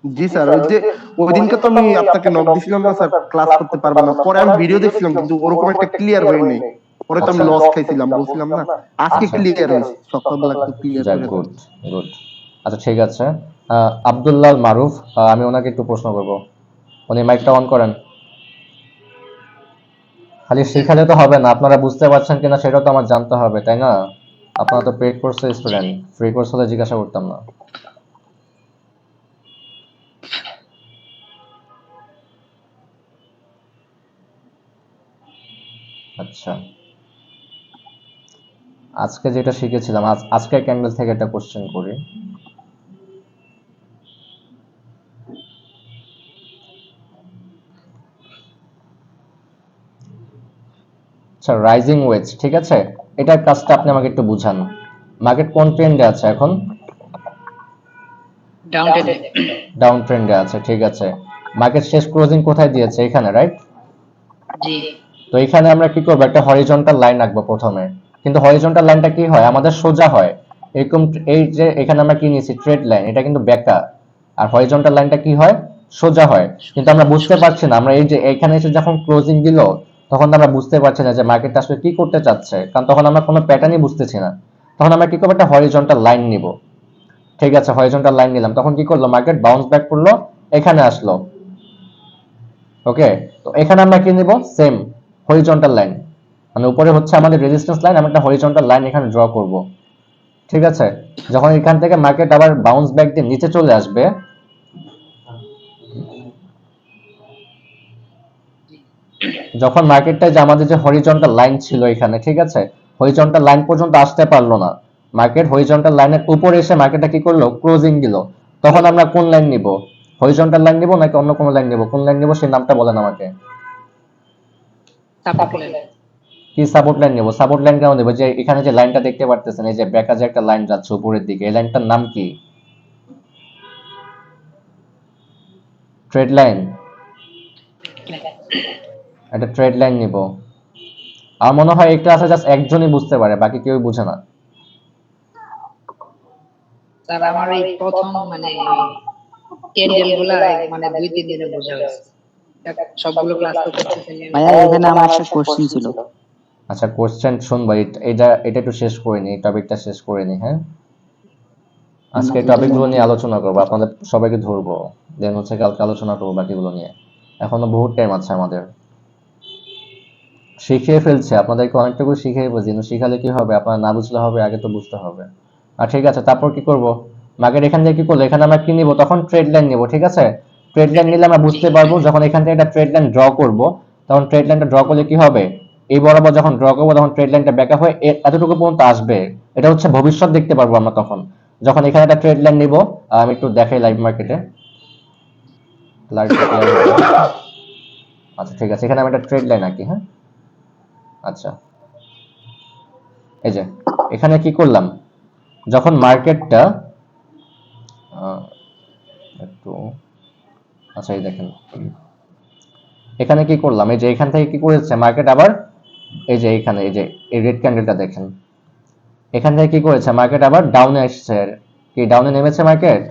জি স্যার, ওই যে ওই দিনকে তো আমি আপনাকে নক দিছিলাম না স্যার ক্লাস করতে পারবো না, পরে আমি ভিডিও দেখছিলাম কিন্তু ওরকম একটা ক্লিয়ার হয় নাই, পরে তো আমি লস খাইছিলাম, বলছিলাম না আজকে ক্লিয়ার হয়েছে, সকালবেলা একটু ক্লিয়ার যাক, করে গুড গুড। আচ্ছা ঠিক আছে, আব্দুল্লাহ মারুফ, আমি ওনাকে একটু প্রশ্ন করব, উনি মাইকটা অন করেন। খালি শিখালে তো হবে না, আপনারা বুঝতে পারছেন কিনা সেটা তো আমার জানতে হবে, তাই না? আপনারা তো পেড কোর্সের স্টুডেন্ট, ফ্রি কোর্স হলে জিজ্ঞাসা করতাম না। আচ্ছা, আজকে যেটা শিখেছিলাম, আজকের ক্যান্ডেল থেকে একটা কোশ্চেন করি। আচ্ছা, রাইজিং ওয়েজ, ঠিক আছে, এটার কাজটা আপনি আমাকে একটু বুঝান। মার্কেট কোন ট্রেন্ডে আছে এখন? ডাউন ট্রেন্ডে আছে, ঠিক আছে। মার্কেট শেষ ক্লোজিং কোথায় দিয়েছে, এখানে, রাইট? জি। তো এখানে আমরা কি করব, একটা হরিজন্টাল লাইন আঁকবো প্রথমে, কিন্তু হরিজন্টাল লাইনটা কি হয়, আমাদের সোজা হয় এরকম, এই যে এখানে আমরা কি নিয়েছি ট্রেড লাইন, এটা কিন্তু বেঁকা, আর হরিজন্টাল লাইনটা কি হয়, সোজা হয়। কিন্তু আমরা বুঝতে পারছি না, আমরা এই যে এখানে এসে যখন ক্লোজিং দিল তখন আমরা বুঝতে পারছি না যে মার্কেট আসলে কি করতে চাচ্ছে, কারণ তখন আমরা কোনো প্যাটার্নই বুঝতেছি না। তখন আমরা কি করবো, একটা হরিজন্টাল লাইন নিব, ঠিক আছে, হরিজন্টাল লাইন নিলাম, তখন কি করলো, মার্কেট বাউন্স ব্যাক করলো, এখানে আসলো। ওকে, তো এখানে আমরা কি নিব, সেম হরিজন্টাল লাইন, মানে উপরে হচ্ছে আমাদের রেজিস্ট্যান্স লাইন, আমরা একটা হরিজন্টাল লাইন এখানে ড্র করব, ঠিক আছে। যখন এখান থেকে মার্কেট আবার বাউন্স ব্যাক দিয়ে নিচে চলে আসবে, যখন মার্কেটটা যে আমাদের যে হরিজন্টাল লাইন ছিল এখানে, ঠিক আছে, হরিজন্টাল লাইন পর্যন্ত আসতে পারলো না, মার্কেট হরিজন্টাল লাইনের উপরে এসে মার্কেটটা কি করলো, ক্লোজিং দিল, তখন আমরা কোন লাইন নিব, হরিজন্টাল লাইন নিব নাকি অন্য কোনো লাইন নিব, কোন লাইন নিব সেই নামটা বলেন আমাকে। কি সাপোর্ট লাইন নেব, সাপোর্ট লাইন কেন নেব, যে এখানে যে লাইনটা দেখতে পারতেছেন, এই যে বেঁকা যে একটা লাইন যাচ্ছে উপরের দিকে, এই লাইনটার নাম কি, ট্রেড লাইন, একটা ট্রেড লাইন নিব। আমার মনে হয় এই ক্লাসে জাস্ট একজনই বুঝতে পারে, বাকি কেউই বুঝে না। স্যার আমার এই প্রথম মানে ক্যান্ডেল গুলা মানে 2-3 দিনে বোঝা গেছে, সবগুলো ক্লাস তো করতেছেন। ভাইয়া এখানে আমার একটা কোশ্চেন ছিল। আচ্ছা, কোশ্চেন শুনবো, এটা এটা একটু শেষ করে নি, টপিকটা শেষ করে নি, হ্যাঁ, আজকে টপিকগুলো নিয়ে আলোচনা করবো, আপনাদের সবাইকে ধরবো, দেন হচ্ছে কালকে আলোচনা করবো বাকিগুলো নিয়ে, এখনো বহুত টাইম আছে আমাদের। শিখিয়ে ফেলছে আপনাদেরকে, অনেকটুকু শিখিয়ে ফেলছি, কিন্তু শিখালে কি হবে, আপনারা না বুঝলে হবে, আগে তো বুঝতে হবে। আর ঠিক আছে, তারপর কি করব, মার্কেট এখান থেকে কি করলো, এখানে আমরা কি নিব, তখন ট্রেড লাইন নিব, ঠিক আছে। ট্রেড লাইন নিলে আমরা বুঝতে পারবো, যখন এখান থেকে একটা ট্রেড লাইন ড্র করব, তখন ট্রেড লাইনটা ড্র করলে কি হবে, এই বরাবর যখন ড্র করবো তখন ট্রেড লাইনটা ব্যাক আপ হয়ে এতটুকু পর্যন্ত আসবে, এটা হচ্ছে ভবিষ্যৎ দেখতে পারবো আমরা তখন, যখন এখানে একটা ট্রেড লাইন নিব। আমি একটু দেখাই লাইভ মার্কেটে, আচ্ছা ঠিক আছে, এখানে আমি একটা ট্রেড লাইন আঁকি, হ্যাঁ। আচ্ছা, এই যে এখানে কি করলাম, যখন মার্কেটটা একটু, আচ্ছা এই দেখেন এখানে কি করলাম, এই যে এখান থেকে কি করেছে মার্কেট আবার, এই যে এখানে এই যে এই রেড ক্যান্ডেলটা দেখেন, এখান থেকে কি করেছে মার্কেট আবার ডাউনে আসছে, কি ডাউনে নেমেছে মার্কেট।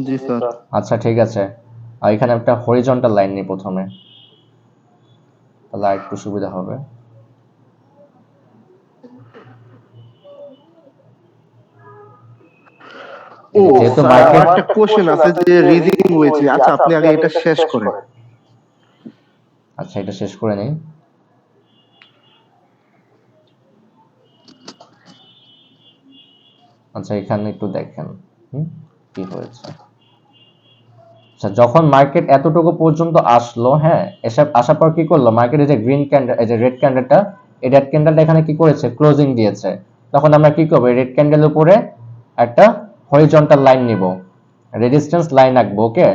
জি স্যার। আচ্ছা ঠিক আছে, আর এখানে একটা হরিজন্টাল লাইন নিই প্রথমে, তাহলে আর একটু সুবিধা হবে। ও যেহেতু স্যার মার্কেট, আমার একটা কোশ্চেন আছে যে রিজিং হয়েছে, আচ্ছা আপনি আগে এটা শেষ করেন। আচ্ছা এটা শেষ করে নেই। আচ্ছা এখানে একটু দেখেন কি হয়েছে। আচ্ছা যখন মার্কেট এতটুকু পর্যন্ত আসলো, হ্যাঁ এসব আসার পর কি করলো মার্কেট, এই যে গ্রিন ক্যান্ডেল, এই যে রেড ক্যান্ডেলটা, এই রেড ক্যান্ডেলটা এখানে কি করেছে, ক্লোজিং দিয়েছে। তখন আমরা কি করবো, রেড ক্যান্ডেলের উপরে একটা হরিজন্টাল লাইন নিব, রেজিস্ট্যান্স লাইন আঁকবো, ওকে।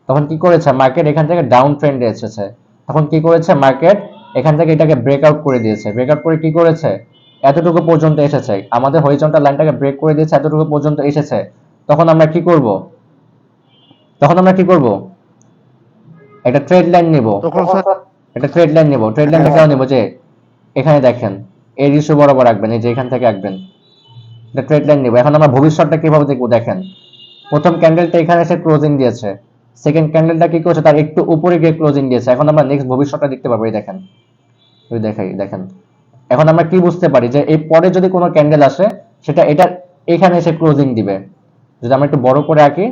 তখন কি করেছে মার্কেট, এখান থেকে ডাউন ট্রেন্ডে এসেছে। তখন কি করেছে মার্কেট, এখান থেকে এটাকে ব্রেকআউট করে দিয়েছে। ব্রেকআউট করে কি করেছে, এতটুকু পর্যন্ত এসেছে, আমাদের হরিজন্টাল লাইনটাকে ব্রেক করে দিয়েছে, এতটুকু পর্যন্ত এসেছে। তখন আমরা কি করব, একটা ট্রেড লাইন নিব, তখন স্যার ট্রেড লাইনটা কেন নিব, যে এখানে দেখেন এই রেশিও বরাবর রাখবেন, এই যে এখান থেকে রাখবেন, এটা ট্রেড লাইন নিব। এখন আমরা ভবিষ্যৎটা কিভাবে দেখবো, দেখেন প্রথম ক্যান্ডেলটা এখানে এসে ক্লোজিং দিয়েছে, সেকেন্ড ক্যান্ডেলটা কি করেছে, তার একটু উপরে গিয়ে ক্লোজিং দিয়েছে। এখন আমরা নেক্সট ভবিষ্যৎটা দেখতে পারবো, এই দেখেন, দেখেন। এখন আমরা কি বুঝতে পারি যে এই পরে যদি কোনো ক্যান্ডেল আসে, সেটা এটা এখানে এসে ক্লোজিং দিবে। যদি আমরা একটু বড় করে আঁকি,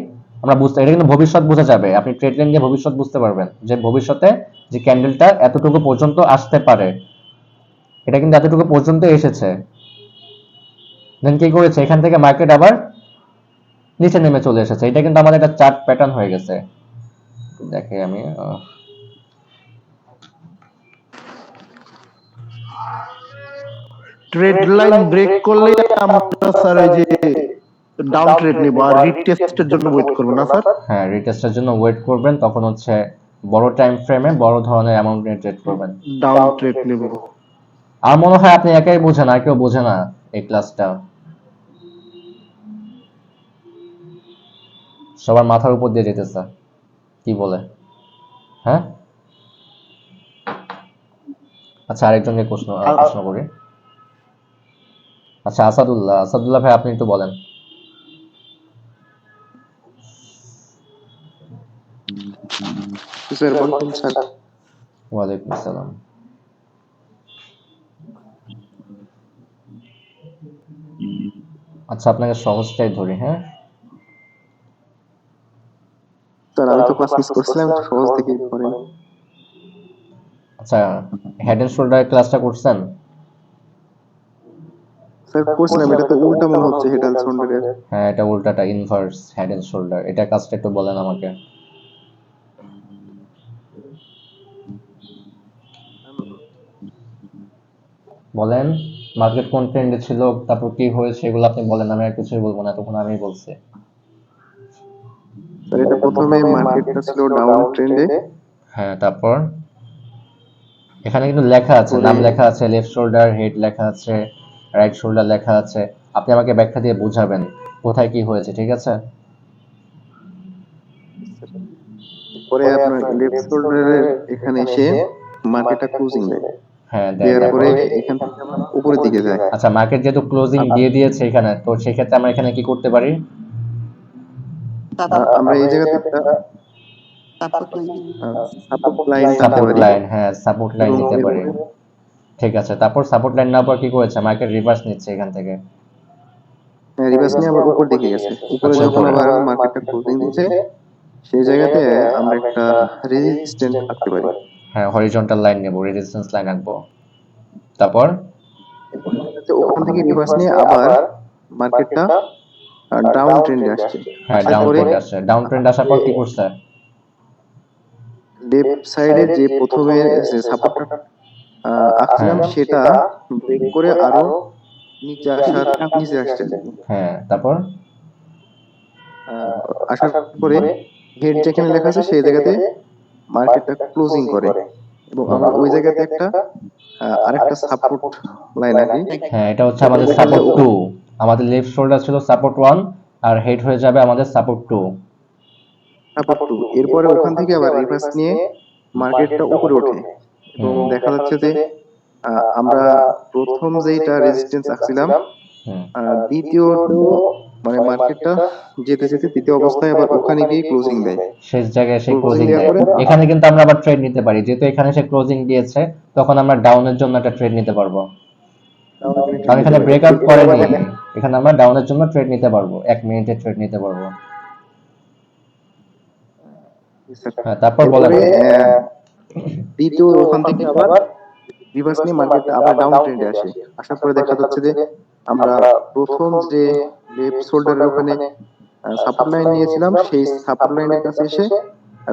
আমরা বুঝতে, এটা কিন্তু ভবিষ্যৎ বোঝা যাবে, আপনি ট্রেড লাইন দিয়ে ভবিষ্যৎ বুঝতে পারবেন যে ভবিষ্যতে যে ক্যান্ডেলটা এতটুকু পর্যন্ত আসতে পারে, এটা কিন্তু এতটুকু পর্যন্ত এসেছে। দেন কি করেছে, এখান থেকে মার্কেট আবার নিচে নেমে চলে এসেছে। এটা কিন্তু আমাদের একটা চার্ট প্যাটার্ন হয়ে গেছে। দেখে আমি ট্রেড লাইন ব্রেক করলে আমরা স্যার এই যে ডাউন ট্রেড নিব আর রিটেস্টের জন্য ওয়েট করব না স্যার? হ্যাঁ রিটেস্টের জন্য ওয়েট করবেন, তখন হচ্ছে বড় টাইম ফ্রেমে বড় ধরনের অ্যামাউন্ট নিয়ে ট্রেড করবেন। ডাউন ট্রেড নিব। আর মনে হয় আপনি একাই বোঝেন, আর কেউ বোঝে না এই ক্লাসটা, সবার মাথার উপর দিয়ে যেতেছে, কি বলে, হ্যাঁ। আচ্ছা আরেকজনকে প্রশ্ন করি। আচ্ছা আসাদুল্লাহ ভাই আপনি একটু বলেন। স্যার বলুন স্যার। ওয়ালাইকুম আসসালাম। আচ্ছা আপনাকে সহজটাই ধরি, হ্যাঁ। স্যার আমি তো ক্লাস মিস করছিলাম, একটু সহজ থেকে পড়েন। আচ্ছা হেড এন্ড শোল্ডার ক্লাসটা করছেন? স্যার করছিলাম, এটা তো উল্টা মনে হচ্ছে হেড এন্ড শোল্ডারের। হ্যাঁ এটা উল্টাটা, ইনভার্স হেড এন্ড শোল্ডার। এটা কাজটা একটু বলেন আমাকে। বলেন মার্কেট কোন ট্রেন্ডে ছিল, তারপর কি হয়েছে, এগুলো আপনি বলেন, আমি আর কিছুই বলবো না, তখন আমি বলছি। স্যার এটা প্রথমে মার্কেটটা ছিল ডাউন ট্রেন্ডে। হ্যাঁ তারপর এখানে কিন্তু লেখা আছে, নাম লেখা আছে, লেফট শোল্ডার হেড লেখা আছে, রাইট শোল্ডার লেখা আছে। আপনি আমাকে ব্যাখ্যা দিয়ে বুঝাবেন কোথায় কি হয়েছে, ঠিক আছে? পরে আপনার লেফট শোল্ডারের এখানে এসে মার্কেটটা ক্লোজিং দেয়। হ্যাঁ দেওয়ার দেন পরে এখান থেকে আবার উপরের দিকে যায়। আচ্ছা মার্কেট যেহেতু ক্লোজিং দিয়ে দিয়েছে এখানে, তো সেই ক্ষেত্রে আমরা এখানে কি করতে পারি? আমরা এই জায়গাতে একটা সাপোর্ট লাইন টানতে সাপোর্ট পারি। লাইন, হ্যাঁ সাপোর্ট লাইন এবং নিতে পারি। ঠিক আছে, তারপর সাপোর্ট লাইন নেওয়ার পর কি করেছে মার্কেট, রিভার্স নিচ্ছে এখান থেকে। রিভার্স নিয়ে আবার উপর দিকে গেছে। উপরে আচ্ছা, যখন উপরে। আবার মার্কেটটা ক্লোজিং দিচ্ছে, সেই জায়গাতে আমরা একটা রেজিস্ট্যান্স আঁকতে পারি। হ্যাঁ হরিজন্টাল লাইন নেব, রেজিস্ট্যান্স লাইন আঁকবো। তারপর তো ওখান থেকে রিভার্স নিয়ে আবার মার্কেটটা ডাউন ট্রেন্ডে আসছে। হ্যাঁ আসার ডাউন পরে ট্রেন্ড আসছে, ডাউন ট্রেন্ড আসার পর কি করছে? লেফট সাইডে যে প্রথমে যে সাপোর্টটা আঁকছিলাম হ্যাঁ। সেটা ব্রেক করে আরো নিচে আসছে। হ্যাঁ তারপর আসার পরে হেড যেখানে লেখা আছে সেই জায়গাতে মার্কেটটা ক্লোজিং করে এবং আমরা ওই জায়গাতে একটা আরেকটা সাপোর্ট লাইন আঁকি। হ্যাঁ এটা হচ্ছে আমাদের সাপোর্ট 2। আমাদের লেফট শোল্ডার ছিল সাপোর্ট 1 আর হেড হয়ে যাবে আমাদের সাপোর্ট 2। সাপোর্ট 2 এরপরে ওখান থেকে আবার রিভার্স নিয়ে মার্কেটটা উপরে ওঠে এবং দেখা যাচ্ছে যে আমরা প্রথম যেটা রেজিস্ট্যান্স আঁকছিলাম দ্বিতীয়ত মানে মার্কেটটা যেতে যেতে তৃতীয় অবস্থায় আবার ওখানে গিয়ে ক্লোজিং দেয়। শেষ জায়গায় সে ক্লোজিং ক্লোজিং দেওয়ার দেয়। পরে এখানে কিন্তু আমরা আবার ট্রেড নিতে পারি, যেহেতু এখানে সে ক্লোজিং দিয়েছে, তখন আমরা ডাউনের জন্য একটা ট্রেড নিতে পারবো, কারণ এখানে ব্রেকআউট এটা আবার করেনি। দেখেন এখানে আমরা ডাউনের জন্য ট্রেড নিতে পারবো, 1 মিনিটের ট্রেড নিতে পারবো। হ্যাঁ, তারপর বলেন। এরপরে দ্বিতীয় ওখান থেকে আবার রিভার্স নিয়ে মার্কেট আবার ডাউন ট্রেন্ডে আসে। আসার পরে দেখা যাচ্ছে যে আমরা প্রথম যে লেফট শোল্ডারের ওখানে সাপোর্ট লাইন নিয়েছিলাম, সেই সাপোর্ট লাইনের কাছে এসে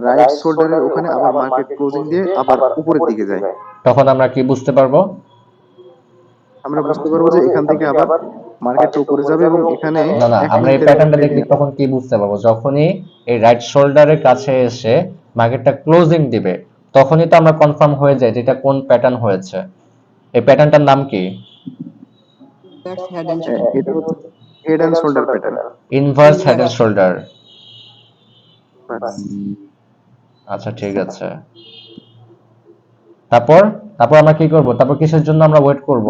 রাইট শোল্ডারের ওখানে আবার মার্কেট ক্লোজিং দিয়ে আবার উপরের দিকে যায়। তখন আমরা কি বুঝতে পারবো? আমরা বুঝতে পারবো যে এখান থেকে আবার মার্কেটটা উপরে যাবে এবং এখানে না না, এক আমরা এই মিনিটের প্যাটার্নটা ট্রেড দেখলে নিয়ে তখন কি বুঝতে পারবো? যখনই এই রাইট শোল্ডারের কাছে এসে মার্কেটটা ক্লোজিং দিবে, তখনই তো আমরা কনফার্ম হয়ে যায় যে এটা কোন প্যাটার্ন হয়েছে। এই প্যাটার্নটার নাম কি? That's head and এটা হচ্ছে head and shoulder pattern. Inverse head and shoulder. আচ্ছা, ঠিক আছে। তারপর তারপর আমরা কি করব? তারপর কিসের জন্য আমরা ওয়েট করব?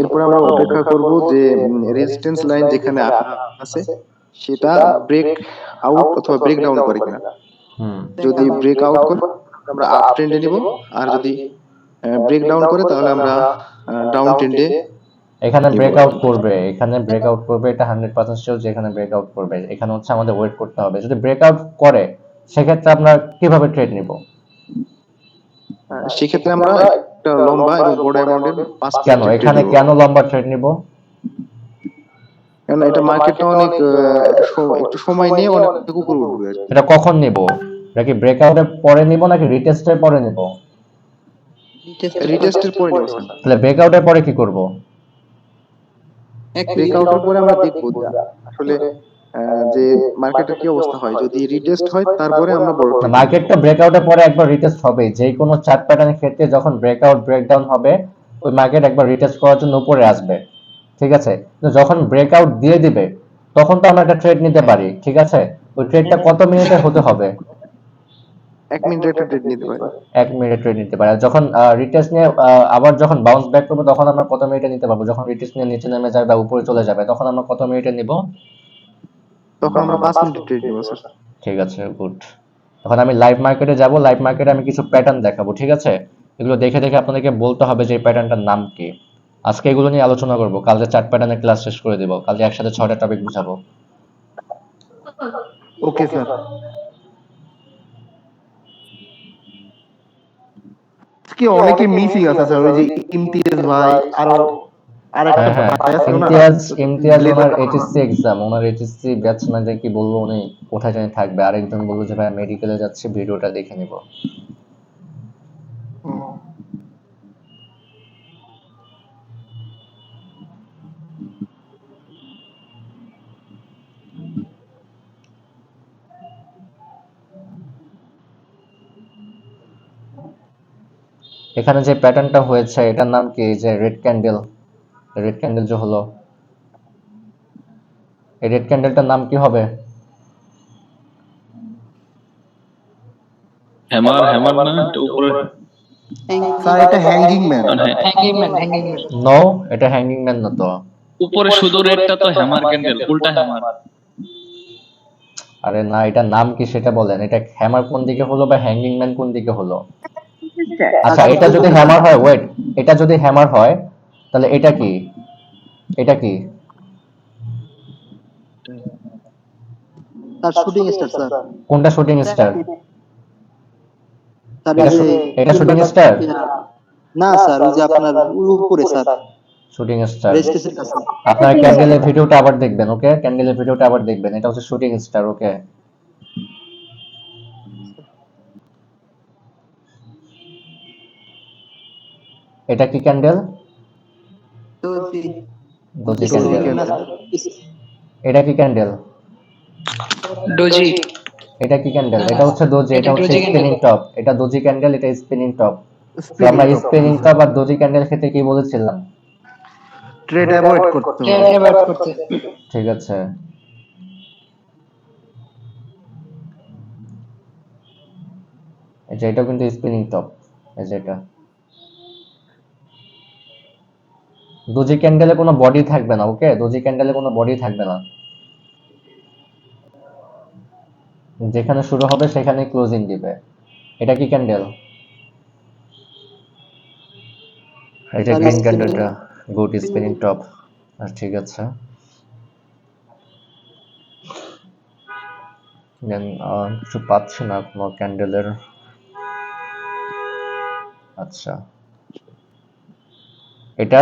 এরপর আমরা অপেক্ষা করব যে রেজিস্ট্যান্স লাইন যেখানে আছে সেটা ব্রেক আউট অথবা ব্রেক ডাউন করে কিনা। হুম। যদি ব্রেক আউট করে আমরা আপ ট্রেন্ডে নিব, আর যদি ব্রেক ডাউন করে তাহলে আমরা ডাউন ট্রেন্ডে এখানে নিব। ব্রেকআউট করবে, এখানে ব্রেকআউট করবে, এটা 100% শিওর যে এখানে ব্রেকআউট করবে। এখানে হচ্ছে আমাদের ওয়েট করতে হবে। যদি ব্রেকআউট করে, সেক্ষেত্রে আমরা কিভাবে ট্রেড নিব? সেক্ষেত্রে আমরা একটা লম্বা এবং বড় অ্যামাউন্টের 5 কেন মিনিটের ট্রেড এখানে নিব, কেন লম্বা ট্রেড নিব? কারণ এটা মার্কেটটা অনেক একটু সময় নিয়ে অনেক উপরে উঠবে আর কি। এটা কখন নিব? এটা কি ব্রেকআউটের পরে নিব নাকি রিটেস্টের পরে নিব? রিটেস্টের পরে নিব স্যার। তাহলে ব্রেকআউটের পরে কি করব? ব্রেকআউটের পরে আমরা দেখব যে আসলে যে মার্কেটের কি অবস্থা হয়। যদি রিটেস্ট হয় তারপরে আমরা বড় ট্রেড নিব। মার্কেটটা ব্রেকআউটের পরে একবার রিটেস্ট হবে, যে কোনো চার্ট প্যাটার্নের ক্ষেত্রে যখন ব্রেকআউট ব্রেকডাউন হবে, ওই মার্কেট একবার রিটেস্ট করার জন্য উপরে আসবে, ঠিক আছে? তো যখন ব্রেকআউট দিয়ে দিবে, তখন তো আমরা একটা ট্রেড নিতে পারি, ঠিক আছে? ওই ট্রেডটা কত মিনিটে হতে হবে? 1 মিনিটের একটা ট্রেড নিতে পারি। 1 মিনিটে ট্রেড নিতে পারি। আর যখন রিটেস্ট নিয়ে আবার যখন বাউন্স ব্যাক করবে, তখন আমরা কত মিনিটে নিতে পারবো? যখন রিটেস্ট নিয়ে নিচে নেমে যাবে বা উপরে চলে যাবে, তখন আমরা কত মিনিটে নিব? তখন আমরা 5 মিনিটের ট্রেড নিব স্যার। ঠিক আছে, গুড। এখন আমি লাইভ মার্কেটে যাব, লাইভ মার্কেটে আমি কিছু প্যাটার্ন দেখাবো, ঠিক আছে? এগুলো দেখে দেখে আপনাদেরকে বলতে হবে যে এই প্যাটার্নটার নাম কি। আজকে এগুলো নিয়ে আলোচনা করব, কালকে চার্ট প্যাটার্নের ক্লাস শেষ করে দিব, কালকে একসাথে 6টা টপিক বুঝাবো। Okay sir. কি অনেকে মিসিং আছে স্যার, ওই যে ইমতিয়াজ ভাই, আরো আরেকটা হ্যাঁ হ্যাঁ, ভাই আছে না, ইমতিয়াজ ব্লেজার ওনার এইচএসসি এক্সাম, ওনার এইচএসসি ব্যাচ না, যে কি বলবো, উনি কোথায় জানি থাকবে। আরেকজন বললো যে ভাই মেডিকেলে যাচ্ছে, ভিডিওটা দেখে নিব। এখানে যে প্যাটার্নটা হয়েছে এটার নাম কি? যে রেড ক্যান্ডেল, রেড ক্যান্ডেল যে হলো, এই রেড ক্যান্ডেলটার নাম কি হবে? হ্যামার হ্যামার না এটা উপরে স্যার এটা hanging man. Hanging man, hanging man. No, এটা হ্যাঙ্গিং ম্যান না তো। উপরে শুধু রেডটা তো হ্যামার ক্যান্ডেল, উল্টা হ্যামার। আরে না, এটার নাম কি সেটা বলেন। এটা হ্যামার কোন দিকে হলো বা হ্যাঙ্গিং ম্যান কোন দিকে হলো? আচ্ছা, এটা যদি হ্যামার হয়, ওয়েট, এটা যদি হ্যামার হয়, তাহলে এটা কি? এটা কি? তার শুটিং স্টার স্যার। কোনটা শুটিং স্টার? স্যার এটা এই যে এটা শুটিং স্টার? না স্যার, ওই যে আপনার উপরে স্যার, শুটিং স্টার। রেজিস্ট্রেশন কাছে। আপনারা ক্যান্ডেলের ভিডিওটা আবার দেখবেন, ওকে? ক্যান্ডেলের ভিডিওটা আবার দেখবেন, এটা হচ্ছে শুটিং স্টার, ওকে? এটা কি candle? Doji doji doji candle. Candle. এটা কি ক্যান্ডেল? ডোজি। এটা কি ক্যান্ডেল? এটা হচ্ছে দোজি, এটা হচ্ছে ডোজি স্পিনিং ক্যান্ডেল। টপ। এটা দোজি ক্যান্ডেল, এটা স্পিনিং টপ। তো স্পিনিং আমরা টপ। স্পিনিং টপ আর দোজি ক্যান্ডেল ক্ষেত্রে কি বলেছিলাম? ট্রেড অ্যাভয়েড করতে ট্রেড হবে। অ্যাভয়েড করতে। ঠিক আছে। এটা এটাও কিন্তু স্পিনিং টপ, এই যে এটা। ডোজি ক্যান্ডেলে কোনো বডি থাকবে না, ওকে? ডোজি ক্যান্ডেলে কোনো বডি থাকবে না, যেখানে শুরু হবে সেখানে ক্লোজিং দিবে। এটা কি ক্যান্ডেল? এটা স্যার গ্রিন স্পিনিং ক্যান্ডেলটা, গুড স্পিনিং টপ। ঠিক আছে, দেন কিছু পাচ্ছি না কোনো ক্যান্ডেলের। আচ্ছা, এটা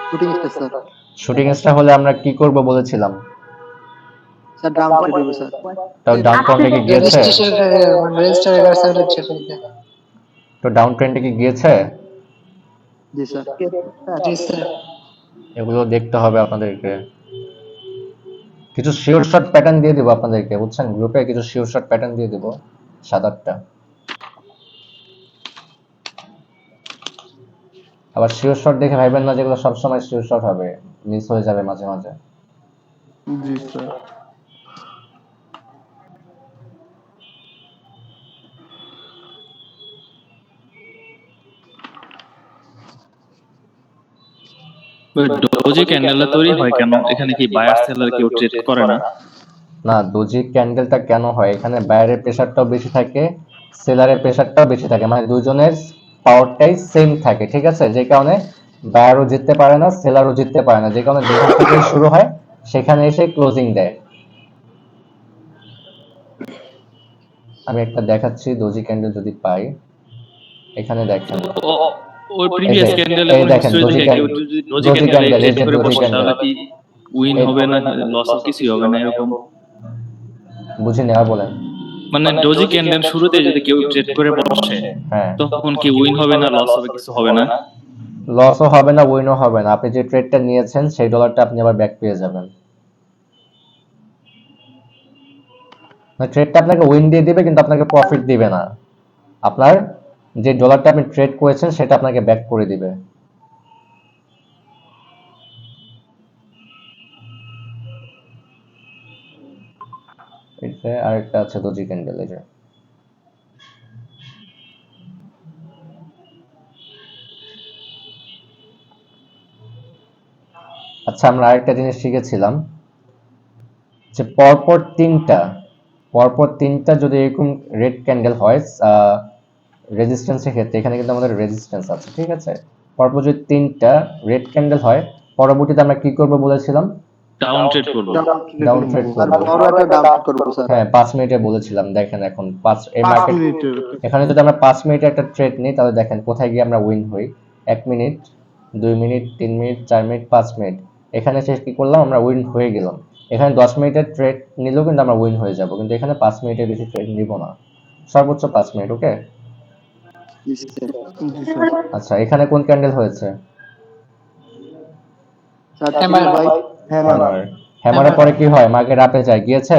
shooting star sir. Shooting star হলে আমরা কি করব বলেছিলাম? স্যার ডাউন ট্রেড হবে স্যার। তো ডাউন ট্রেন্ডে কি গিয়েছে? রেজিস্ট্রেশন মানে রেজিস্টারের কাছে হচ্ছে ফেলতে। তো ডাউন ট্রেন্ডে কি গিয়েছে? জি স্যার। জি স্যার। এগুলো দেখতে হবে আপনাদেরকে। কিছু শিওর শট প্যাটার্ন দিয়ে দিব আপনাদেরকে, বুঝছেন? গ্রুপে কিছু শিওর শট প্যাটার্ন দিয়ে দিব 7-8টা। আবার শিওর শট দেখে ভাইবেন না যেগুলো সবসময় শিওর শট হবে, মিস হয়ে যাবে মাঝে মাঝে। জি স্যার। ডোজি ক্যান্ডেলটা তৈরি হয় কেন? এখানে কি বায়ার সেলার কেউ ট্রেড করে না? না, ডোজি ক্যান্ডেলটা কেন হয়, এখানে বায়ারের প্রেসারটাও বেশি থাকে, সেলারের প্রেসারটাও বেশি থাকে, মানে দুজনের পাওয়ারটাই সেম থাকে, ঠিক আছে? যে কারণে বায়ারও জিততে পারে না, সেলারও জিততে পারে না, যে কারণে যেখান থেকে শুরু হয় সেখানে এসে ক্লোজিং দেয়। আমি একটা দেখাচ্ছি ডোজি ক্যান্ডেল যদি পাই, এখানে দেখেন, ও- ওই এই যে প্রিভিয়াস ক্যান্ডেলে এই কোনো দেখেন হিস্ট্রি ডোজি দেখে কেউ যদি ডোজি ডোজি ক্যান্ডেলে ক্যান্ডেল, এই ট্রেড যে করে ডোজি বসে ক্যান্ডেল। তাহলে কি উইন হবে না, লস কিছুই হবে না এরকম? বুঝিনি, আর বলেন। মানে ডোজি ক্যান্ডেল শুরুতে যদি কেউ ট্রেড করে বসে হ্যাঁ, তখন কি উইন হবে না, লস হবে, কিছু হবে না? লসও হবে না, উইনও হবে না, আপনি যে ট্রেডটা নিয়েছেন সেই ডলারটা আপনি আবার ব্যাক পেয়ে যাবেন। ট্রেডটা আপনাকে উইন দিয়ে দিবে কিন্তু আপনাকে প্রফিট দিবে না, আপনার যে ডলারটা আপনি ট্রেড করেছেন সেটা আপনাকে ব্যাক করে দিবে। এটা আরেকটা আছে ডোজি ক্যান্ডেল, এই যে আচ্ছা, আমরা আরেকটা জিনিস শিখেছিলাম যে পরপর তিনটা যদি এরকম রেড ক্যান্ডেল হয় রেজিস্ট্যান্সের ক্ষেত্রে, এখানে কিন্তু আমাদের রেজিস্ট্যান্স আছে, ঠিক আছে? পরপর যদি তিনটা রেড ক্যান্ডেল হয়, পরবর্তীতে আমরা কি করব বলেছিলাম? ডাউন ট্রেড করবো। ডাউন ট্রেড স্যার করব। বড় একটা ডাউন ট্রেড করবো স্যার। হ্যাঁ, 5 মিনিটে বলেছিলাম, দেখেন এখন 5 এই 5 মার্কেট, মিনিটের। এখানে যদি আমরা 5 মিনিটে একটা ট্রেড নিই তাহলে দেখেন কোথায় গিয়ে আমরা উইন হই। 1 minute, 2 minute, 3 minute, 4 minute, 5 minute, এখানে শেষ কি করলাম, আমরা উইন হয়ে গেলাম। এখানে 10 মিনিটের ট্রেড নিলেও কিন্তু আমরা উইন হয়ে যাব, কিন্তু এখানে 5 মিনিটের বেশি ট্রেড নিব না, সর্বোচ্চ 5 মিনিট, ওকে? জি স্যার। জি স্যার। আচ্ছা, এখানে কোন ক্যান্ডেল হয়েছে? Sir hammer. ভাই হ্যামার। হ্যামারের পরে কি হয়, মার্কেট আপে যায়, গিয়েছে?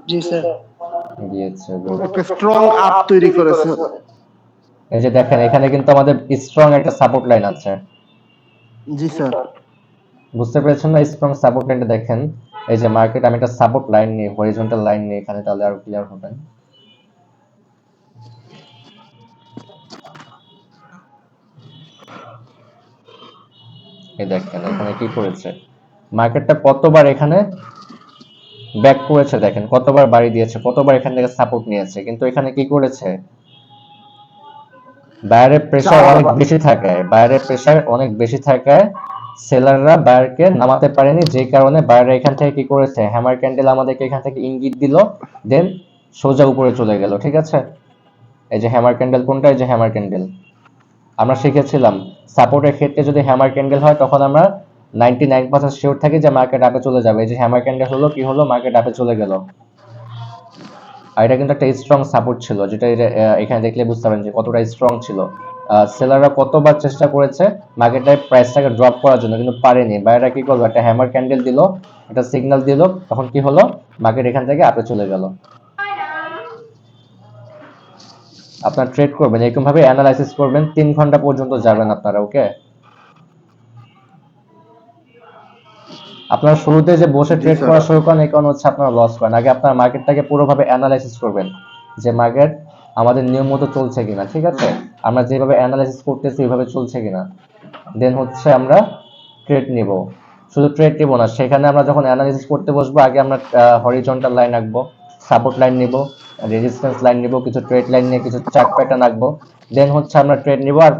জি স্যার। গিয়েছে, good। একটা স্ট্রং আপ তৈরি করেছে। এই যে দেখেন এখানে কিন্তু আমাদের স্ট্রং একটা সাপোর্ট লাইন আছে, জি স্যার। বুঝতে পেরেছেন না? স্ট্রং সাপোর্ট লাইনটা দেখেন, এই যে মার্কেট, আমি একটা সাপোর্ট লাইন নিই, হরিজন্টাল লাইন নিই এখানে, তাহলে আরো ক্লিয়ার হবে। এই দেখেন এখানে কি করেছে, মার্কেটটা কতবার এখানে ব্যাক করেছে, দেখেন কতবার বাড়ি দিয়েছে, কতবার এখান থেকে সাপোর্ট নিয়েছে, কিন্তু এখানে কি করেছে, বায়ারের প্রেসার অনেক বেশি থাকে, বায়ারের প্রেসার অনেক বেশি থাকায় সেলাররা বায়ারকে নামাতে পারেনি, যে কারণে বায়াররা এখান থেকে কি করেছে, হ্যামার ক্যান্ডেল আমাদেরকে এখান থেকে ইঙ্গিত দিল, দেন সোজা উপরে চলে গেল, ঠিক আছে? এই যে হ্যামার ক্যান্ডেল কোনটা, এই যে হ্যামার ক্যান্ডেল। আমরা শিখেছিলাম সাপোর্টের ক্ষেত্রে যদি হ্যামার ক্যান্ডেল হয় তখন আমরা 99% শিওর থাকি যে মার্কেট আপে চলে যাবে। এই যে হ্যামার ক্যান্ডেল হলো, কি হলো, মার্কেট আপে চলে গেল। আর এটা কিন্তু একটা স্ট্রং সাপোর্ট ছিল, যেটা এখানে দেখলে বুঝতে পারেন যে কতটা স্ট্রং ছিল। সেলাররা কতবার চেষ্টা করেছে মার্কেটের প্রাইসটাকে ড্রপ করার জন্য, কিন্তু পারেনি। বায়াররা কি করলো, একটা হ্যামার ক্যান্ডেল দিল, একটা সিগন্যাল দিল, তখন কি হলো, মার্কেট এখান থেকে আপে চলে গেল। আপনারা ট্রেড করবেন এরকম ভাবে, অ্যানালাইসিস করবেন, 3 ঘন্টা পর্যন্ত যাবেন আপনারা, ওকে? আপনারা শুরুতে যে বসে ট্রেড করা শুরু করেন এই কারণে হচ্ছে আপনারা লস করেন। আগে আপনারা মার্কেটটাকে পুরোভাবে অ্যানালাইসিস করবেন যে মার্কেট আমাদের নিয়ম মতো চলছে কিনা, ঠিক আছে, আমরা যেভাবে অ্যানালাইসিস করতেছি ওইভাবে চলছে কিনা। দেন হচ্ছে আমরা ট্রেড নিব, শুধু ট্রেড নিব না, সেখানে আমরা যখন অ্যানালাইসিস করতে বসবো আগে আমরা হরিজন্টাল লাইন আঁকবো, সাপোর্ট লাইন নিব, রেজিস্ট্যান্স লাইন নিব, কিছু ট্রেড লাইন নিয়ে কিছু চার্ট প্যাটার্ন আঁকবো। দেন হচ্ছে আমরা ট্রেড নিব। আর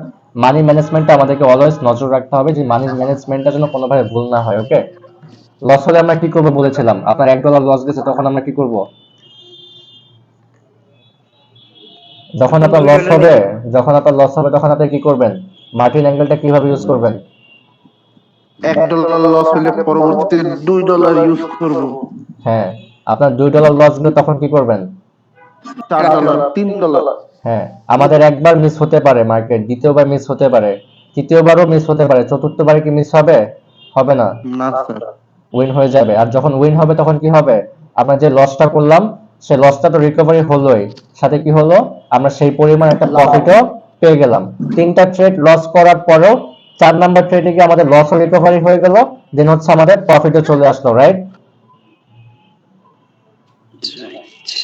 মানি ম্যানেজমেন্টটা আমাদেরকে অলওয়েজ নজর রাখতে হবে যে মানি ম্যানেজমেন্টটা যেন কোনোভাবে ভুল না হয়। ওকে, লস হলে আমরা কি করবো বলেছিলাম, আপনার $1 লস গেছে তখন আমরা কি করব? যখন আপনার লস হবে তখন আপনি কি করবেন? মার্টিন অ্যাঙ্গেলটা কিভাবে ইউজ করবেন? $1 লস হলে পরবর্তীতে $2 ইউজ করব, হ্যাঁ, আপনার $2 লস গেলে তখন কি করবেন? $4, $3। হ্যাঁ, আমাদের একবার মিস হতে পারে মার্কেট, দ্বিতীয়বার মিস হতে পারে, তৃতীয়বারও মিস হতে পারে, চতুর্থবারে কি মিস হবে? হবে না, না স্যার। উইন হয়ে যাবে। আর যখন উইন হবে তখন কি হবে? আমরা যে লসটা করলাম সেই লসটা তো রিকভারি হলোই, সাথে কি হলো, আমরা সেই পরিমাণ একটা প্রফিটও পেয়ে গেলাম। 3টা ট্রেড লস করার পরেও 4 নাম্বার ট্রেডে গিয়ে আমাদের লসও রিকভারি হয়ে গেল, দেন হচ্ছে আমাদের প্রফিটও চলে আসলো, রাইট?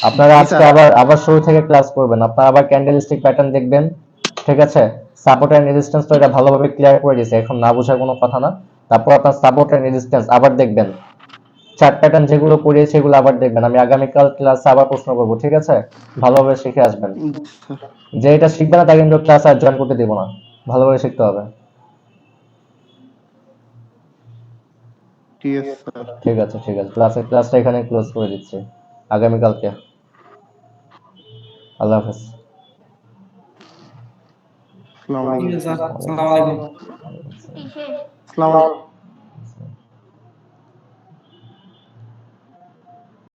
আপনারা আজকে আবার শুরু থেকে ক্লাস করবেন, আপনারা আবার ক্যান্ডেলস্টিক প্যাটার্ন দেখবেন, ঠিক আছে? সাপোর্ট এন্ড রেজিস্ট্যান্স তো এটা ভালোভাবে ক্লিয়ার করে দিয়েছে, এখন না বোঝার কোনো কথা না। তারপর আপনার সাপোর্ট এন্ড রেজিস্ট্যান্স আবার দেখবেন, চার্ট প্যাটার্ন যেগুলো পড়িয়েছে এগুলো আবার দেখবেন। আমি আগামীকাল ক্লাসে আবার প্রশ্ন করবো, ঠিক আছে? ভালোভাবে শিখে আসবেন। যে এটা শিখবে না তাকে কিন্তু ক্লাস আর জয়েন করতে দিব না, ভালোভাবে শিখতে হবে। ঠিক আছে স্যার। ঠিক আছে, ক্লাসটা এখানে ক্লোজ করে দিচ্ছি, আগামীকালকে। আল্লাহ হাফেজ। আসসালামু আলাইকুম। স্যার, আসসালামু আলাইকুম। আসসালামু আলাইকুম।